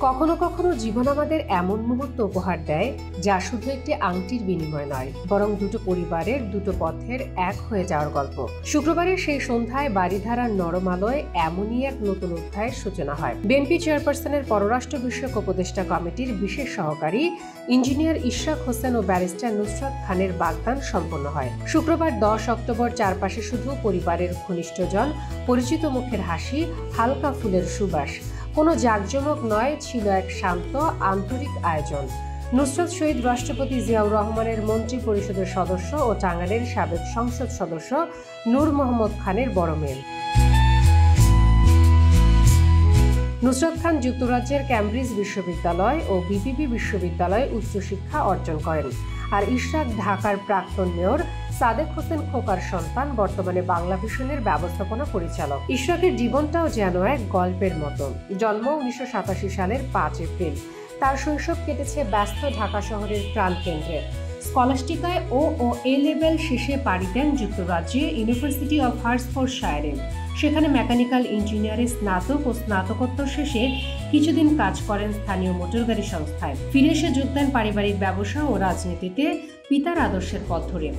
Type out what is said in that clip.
কখনো কখনো জীবন আমাদের এমন মুহূর্ত উপহার দেয় যা শুধু একটি আংটির বিনিময় নয়, বরং দুটো পরিবারের দুটো পথের এক হয়ে যাওয়ার গল্প। শুক্রবারের সেই সন্ধ্যায় বাড়িধারার নরম আলোয় এমনই এক নতুন অধ্যায়ের সূচনা হয়। বিএনপি চেয়ারপারসনের পররাষ্ট্র বিষয়ক উপদেষ্টা কমিটির বিশেষ সহকারী ইঞ্জিনিয়ার ইশরাক হোসেন ও ব্যারিস্টার নুসরাত খানের বাগদান সম্পন্ন হয়। শুক্রবার 10 অক্টোবর চারপাশে শুধু পরিবারের ঘনিষ্ঠজন, পরিচিত মুখের হাসি, হালকা ফুলের সুবাস। কোনো জাঁকজমক নয়, ছিল এক শান্ত আন্তরিক আয়োজন। নুসরাত শহীদ রাষ্ট্রপতি জিয়াউর রহমানের মন্ত্রী পরিষদের সদস্য ও টাঙ্গাইলের সাবেক সংসদ সদস্য নূর মোহাম্মদ খানের বড় মেয়ে। নুসরাত খান যুক্তরাজ্যের ক্যামব্রিজ বিশ্ববিদ্যালয় ও বিপিবি বিশ্ববিদ্যালয়ে উচ্চশিক্ষা অর্জন করেন, আর ইশরাক ঢাকার প্রাক্তন মেয়র সাদেক হোসেন খোকার সন্তান, বর্তমানে বাংলাভিশনের ব্যবস্থাপনা পরিচালক। ইশরাকের জীবনটাও যেন এক গল্পের মতো। জন্ম 1987 সালের 5 এপ্রিল। তার শৈশব কেটেছে ব্যস্ত ঢাকা শহরের প্রাণকেন্দ্রে। স্কলাস্টিকায় ও এ লেভেল শেষে পাড়ি দেন যুক্তরাজ্যে ইউনিভার্সিটি অব হার্টফোর্ডশায়ারে। সেখানে মেকানিক্যাল ইঞ্জিনিয়ারে স্নাতক ও স্নাতকোত্তর শেষে কিছুদিন কাজ করেন স্থানীয় মোটরগাড়ি সংস্থায়। ফিরে এসে যোগ দেন পারিবারিক ব্যবসা ও রাজনীতিতে পিতার আদর্শের পথ ধরে।